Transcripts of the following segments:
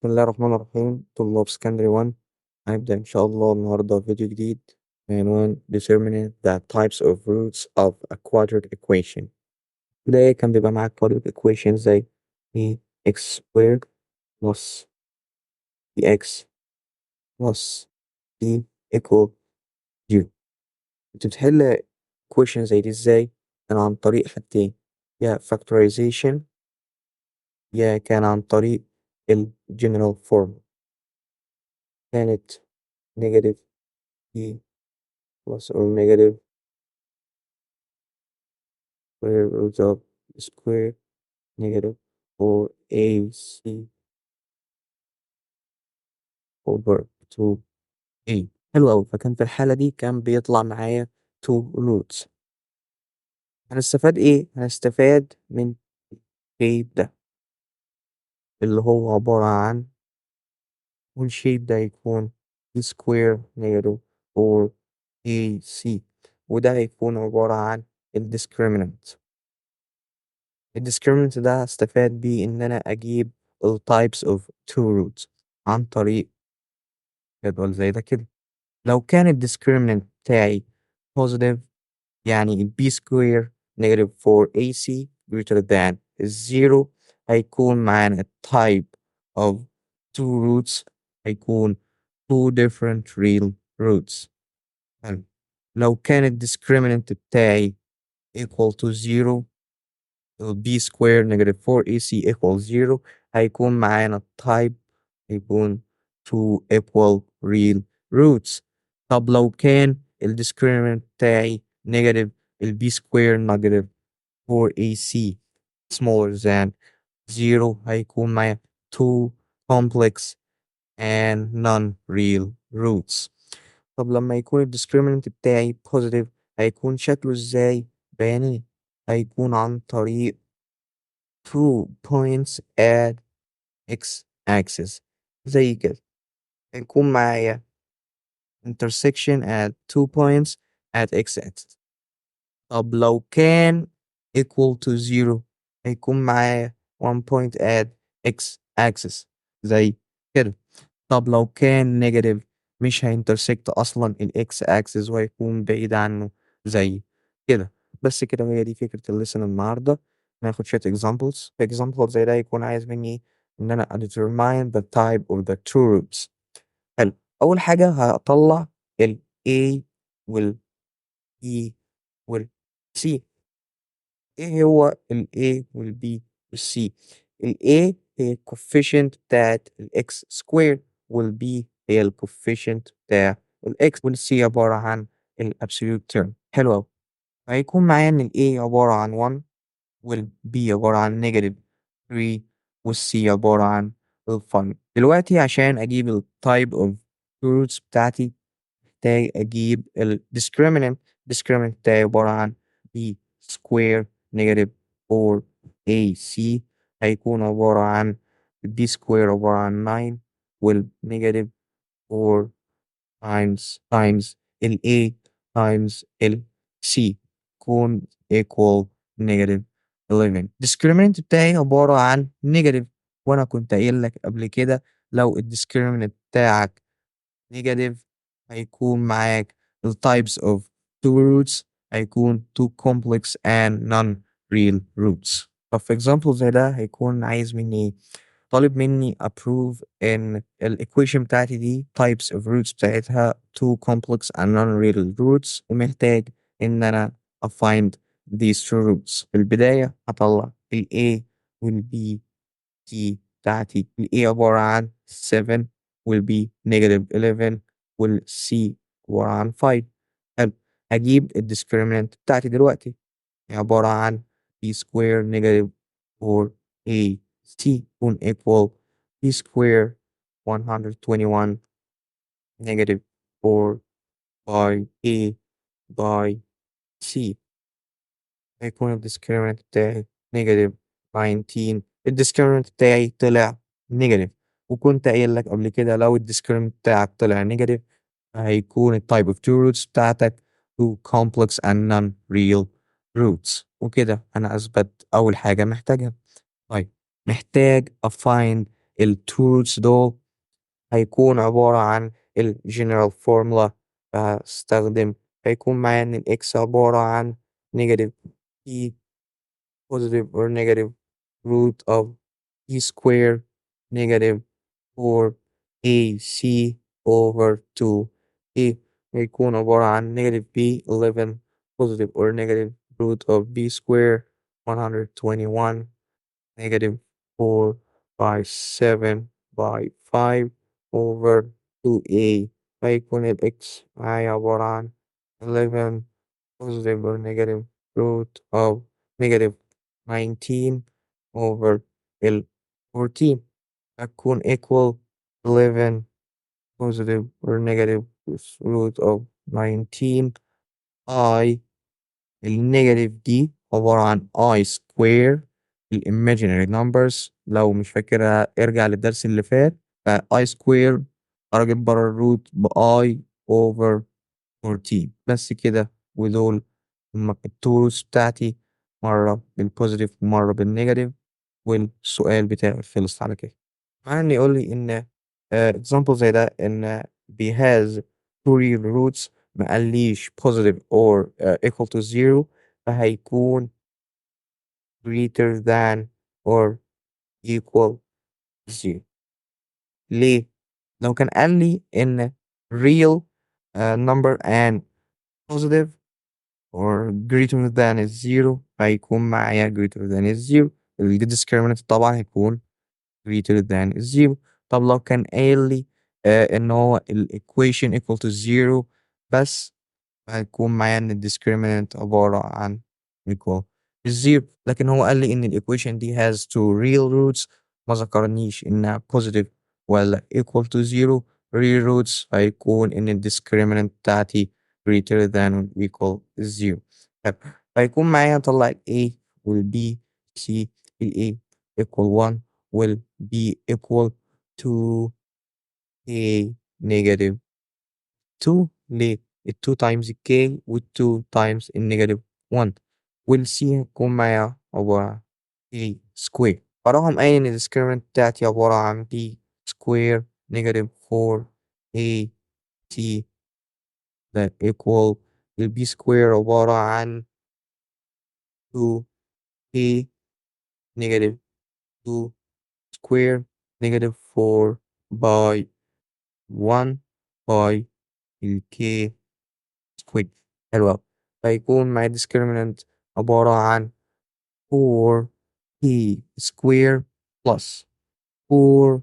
بسم الله الرحمن الرحيم. طلاب سكندري 1 هنبدأ إن شاء الله النهاردة فيديو جديد بعنوان Determining the types of roots of a quadratic equation. بداية كان بيبقى معاك quadratic equation زي x squared plus bx plus c equal 0. انت بتحل equation زي دي ازاي؟ كان عن طريق حاجتين، يا factorization يا كان عن طريق ال general form. كانت negative e plus or negative square root of square negative 4ac over 2a. حلو أوي. فكان في الحالة دي كان بيطلع معايا 2 roots. هنستفاد ايه؟ هنستفاد من الشيب ده اللي هو عبارة عن، والشيب ده يكون square negative 4ac، وده هيكون عبارة عن الديسكريمنت. الديسكريمنت ده هستفاد بيه إن أنا أجيب ال types of two roots عن طريق جدول زي ده كده. لو كان ال discriminant بتاعي positive، يعني ال b square negative 4ac greater than 0، هيكون معانا ال type of two roots هيكون two different real roots. حلو. لو كان ال discriminant بتاعي equal to 0، b square negative 4ac equals 0، هيكون معانا type هيكون two equal real roots. طب لو كان ال discriminant بتاعي negative ال b square negative 4ac smaller than 0، هيكون معايا two complex and non-real roots. طب لما يكون ال discriminant بتاعي positive هيكون شكله ازاي؟ بياني هيكون عن طريق 2 points at x axis زي كده. هيكون معايا intersection at 2 points at x axis. طب لو كان equal to 0 هيكون معايا 1 point at x axis زي كده. طب لو كان negative مش هينترسكت أصلا ال x axis وهيكون بعيد عنه زي كده. بس كده، وهي دي فكرة الليسن النهاردة. ناخد شوية examples. في example زي ده يكون عايز مني إن أنا determine the type of the two roots. حلو. أول حاجة هطلع ال A وال E وال C. إيه هو ال A وال B وال C؟ ال A هي ال coefficient بتاعت ال x square، وال B هي ال coefficient بتاع ال x، وال C عبارة عن ال absolute term. حلو أوي. هيكون معايا إن ال A عبارة عن 1، وال B عبارة عن negative 3، وال C عبارة عن ال 5. دلوقتي عشان أجيب ال type of roots بتاعتي محتاج أجيب ال discriminant. discriminant بتاعي عبارة عن b square negative 4ac، هيكون عبارة عن b square عبارة عن 9، وال negative 4 times ال a times ال c يكون equal negative 11. discriminant بتاعي عبارة عن negative، وأنا كنت قايل لك قبل كده لو ال discriminant بتاعك negative هيكون معاك ال types of two roots هيكون two complex and non-real roots. طب في example زي ده هيكون عايز مني إيه؟ طالب مني approve إن ال equation بتاعتي دي types of roots بتاعتها two complex and non-real roots، ومحتاج إن أنا find these two roots. في البداية هطلع ال A وال B T بتاعتي. ال A عبارة عن 7، وال B negative 11، وال C عبارة عن 5. حلو. هجيب ال discriminant بتاعتي دلوقتي، هي عبارة عن B square negative 4AC يكون equal B square 121 negative 4 by A by C. هيكون ال discriminant بتاعي negative 19. ال discriminant بتاعي طلع negative، وكنت قايل لك قبل كده لو ال discriminant بتاعك طلع negative هيكون ال type of two roots بتاعتك two complex and non-real roots. وكده أنا أثبت أول حاجة محتاجها. طيب، محتاج أfind التولز دول هيكون عبارة عن الجنرال فورمولا بستخدم. هيكون معايا إن الإكس عبارة عن negative p positive or negative root of p square negative 4ac over 2 a هيكون عبارة عن negative b 11 positive or negative root of b square 121 negative 4 by 7 by 5 over 2a هيكون ال x معايا عبارة عن 11 positive or negative root of negative 19 over ال 14 هتكون equal 11 positive or negative root of 19 I النيجاتيف دي عبارة عن I square imaginary numbers لو مش فاكرها ارجع للدرس اللي فات I square أراجع برا الروت ب I over 14 بس كده ودول هما التولز بتاعتي مرة بالبوزيتيف ومرة بالنيجاتيف والسؤال بتاعي خلص على كده. مع إن يقول لي إن example زي ده إن B has two real roots ما قاليش positive or equal to zero فهيكون greater than or equal zero. ليه؟ لو كان قال لي إن real number and positive or greater than zero هيكون معايا greater than zero ال discriminant طبعا هيكون greater than zero. طب لو كان قايل لي إن هو ال equation equal to zero بس هيكون معايا إن ال discriminant عبارة عن equal zero لكن هو قال لي إن ال equation دي has two real roots ما ذكرنيش إنها positive ولا equal to zero. real roots هيكون إن ال discriminant بتاعتي greater than or equal zero. طب هيكون معايا أطلع ال A وال B C ال A equal 1 وال B equal to A negative 2 ليه؟ ال 2 times ال K وال 2 times ال negative 1 وال C هتكون معايا عبارة عن A square فرقم قايل إن ال discriminant بتاعتي عبارة عن B square negative 4 A T that equal ال B square عبارة عن 2 A negative 2 square negative 4 by 1 by ال K square حلو أوي فيكون معايا discriminant عبارة عن 4K square plus 4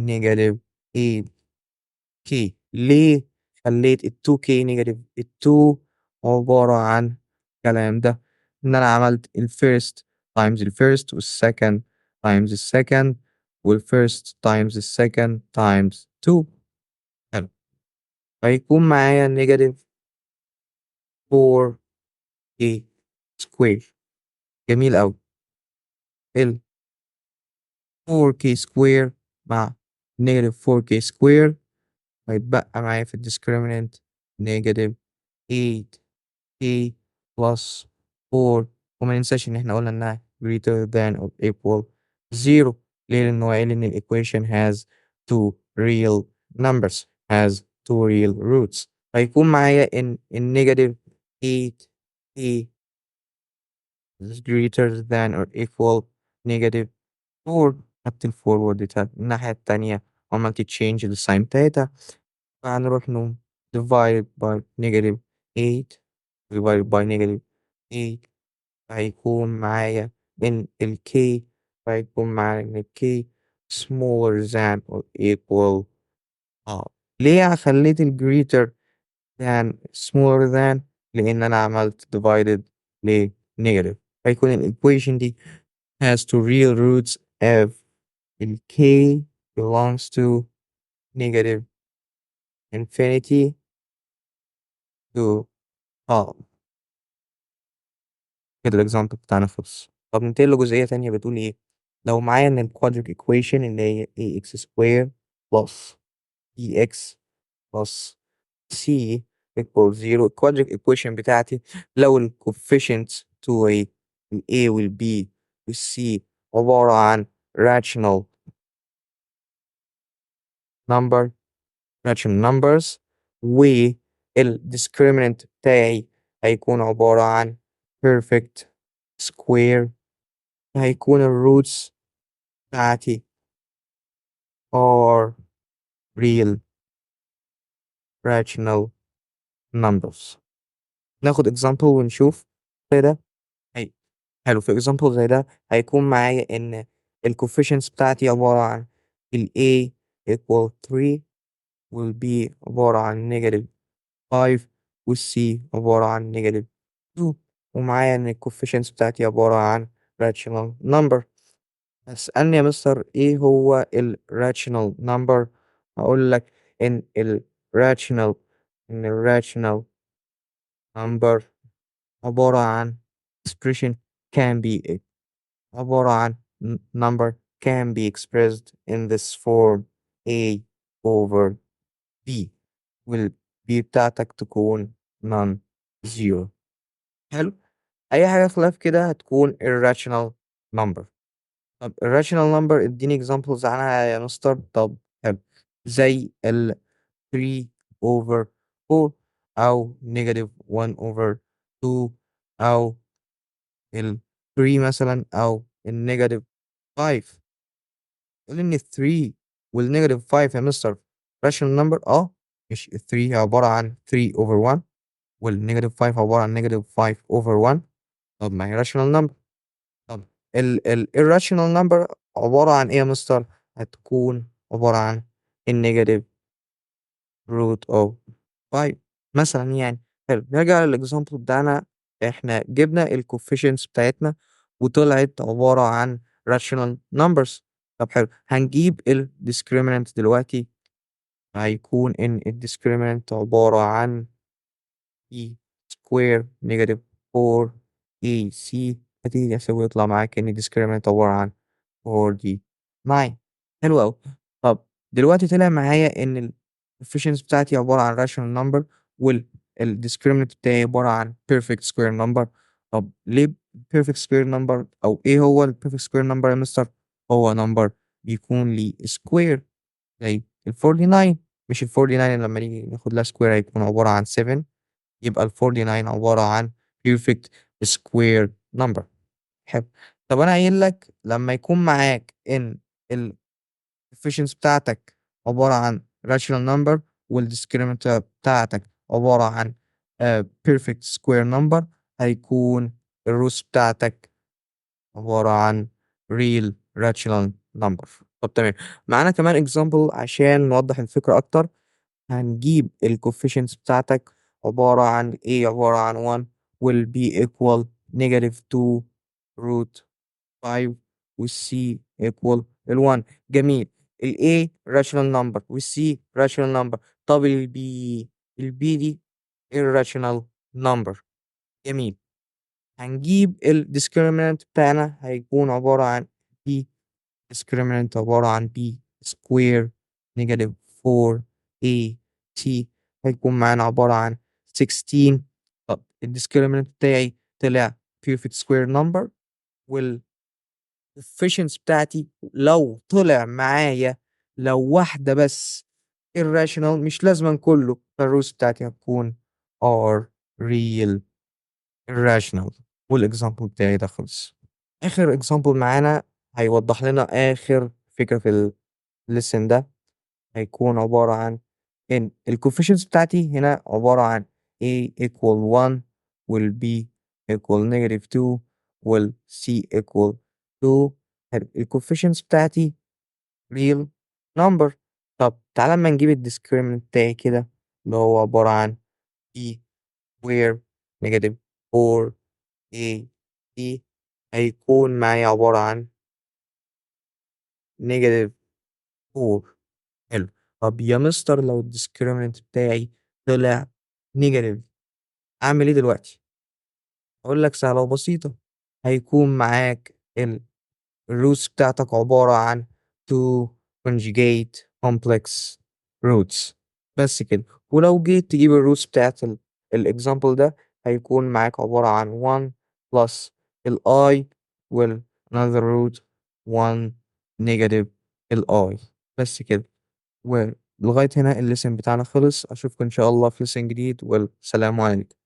negative 8K ليه خليت ال 2K negative ال 2 عبارة عن الكلام ده إن أنا عملت ال first times ال first وال second times ال second وال first times ال second times 2 حلو فيكون معايا negative 4K square جميل أوي ال 4K square مع negative 4K square هيتبقى معايا في الديسكريمنت negative 8K plus 4 وما ننساش إن إحنا قلنا إنها greater than or equal 0 ليه؟ لأن هو قايل إن ال equation has two real numbers has two real roots هيكون معايا إن ال negative 8K is greater than or equal negative 4 خدت ال 4 وديتها الناحية التانية وعملت change للساين بتاعتها فهنروح divided by negative 8 divided by negative 8 هيكون معايا إن ال K هيكون معايا إن ال K smaller than or equal ليه خليت ال greater than smaller than لأن أنا عملت divided ل negative هيكون ال equation دي has two real roots if ال K belongs to negative infinity to كده الإكزامبل بتاعنا خلص. طب ننتقل لجزئية تانية بتقول إيه؟ لو معايا إن الquadratic equation اللي هي ax square plus bx plus c equals 0 الquadratic equation بتاعتي لو ال coefficients بتوعي ال a وال b وال c عبارة عن rational number rational numbers والdiscriminant بتاعي هيكون عبارة عن perfect square هيكون الroots بتاعتي are real rational numbers. ناخد example ونشوف كده. هي حلو في example زي ده هيكون معايا إن ال coefficients بتاعتي عبارة عن ال A equal 3 وال B عبارة عن negative 5 وال C عبارة عن negative 2 ومعايا إن ال coefficients بتاعتي عبارة عن rational number. اسألني يا مستر إيه هو ال rational number؟ هقول لك إن ال rational number عبارة عن expression can be عبارة عن number can be expressed in this form A over B وال B بتاعتك تكون non zero. حلو أي حاجة خلاف كده هتكون irrational number. طب irrational number اديني examples عنها يا مستر. طب حلو زي ال 3 over 4 أو negative 1 over 2 أو ال 3 مثلا أو ال negative 5. قول إن ال 3 وال negative 5 يا مستر rational number مش ال 3 عبارة عن 3 over 1 وال negative 5 عبارة عن negative 5 over 1. طب ما هي rational number. طب ال irrational number عبارة عن إيه يا مستر؟ هتكون عبارة عن النيجاتيف root of 5 مثلا يعني. حلو نرجع للإكزامبل بتاعنا. إحنا جبنا ال coefficients بتاعتنا وطلعت عبارة عن rational numbers. طب حلو هنجيب ال discriminant دلوقتي. هيكون إن ال discriminant عبارة عن e square negative 4ac هتيجي أسوي يطلع معاك إن discriminant عبارة عن 4d 9. حلو أوي. طب دلوقتي طلع معايا إن ال coefficients بتاعتي عبارة عن rational number ال discriminant بتاعي عبارة عن perfect square number. طب ليه perfect square number أو إيه هو ال perfect square number يا مستر؟ هو number بيكون ليه square زي ال 49. مش ال 49 لما نيجي ناخد لها square هيكون عبارة عن 7 يبقى ال 49 عبارة عن perfect square number. حلو طب أنا قايل لك لما يكون معاك إن ال coefficients بتاعتك عبارة عن rational number والdiscriminant بتاعتك عبارة عن perfect square number هيكون الروس بتاعتك عبارة عن real rational number. طب تمام معانا كمان example عشان نوضح الفكرة أكتر. هنجيب ال coefficients بتاعتك عبارة عن A عبارة عن 1 وال B equal negative 2 root 5 وال C equal ال 1. جميل ال A rational number وال C rational number. طب ال B دي irrational number. جميل هنجيب ال discriminant بتاعنا هيكون عبارة عن B discriminant عبارة عن B square negative 4 t هيكون معانا عبارة عن 16. طب الديسكريمنت بتاعي طلع perfect square number والcoefficients بتاعتي لو طلع معايا لو واحدة بس irrational مش لازما كله فالروس بتاعتي هتكون are real irrational. والاكزامبل بتاعي ده خلص. آخر اكزامبل معانا هيوضح لنا آخر فكرة في الليسن ده. هيكون عبارة عن إن ال coefficients بتاعتي هنا عبارة عن A equal 1 وال B equal negative 2 وال C equal 2. ال coefficients بتاعتي real number. طب تعالى اما نجيب ال discriminant بتاعي كده اللي هو عبارة عن B where negative 4 A B هيكون معايا عبارة عن negative 4. حلو طب يا مستر لو الديسكريمنت بتاعي طلع نيجاتيف اعمل ايه دلوقتي؟ اقول لك سهله وبسيطه. هيكون معاك الروتس بتاعتك عباره عن two conjugate complex roots بس كده. ولو جيت تجيب الروتس بتاعت الاكزامبل ده هيكون معاك عباره عن 1 plus ال I وال another root 1 negative ال I بس كده. ولغاية هنا الليسن بتاعنا خلص. أشوفكم إن شاء الله في ليسن جديد، والسلام عليكم.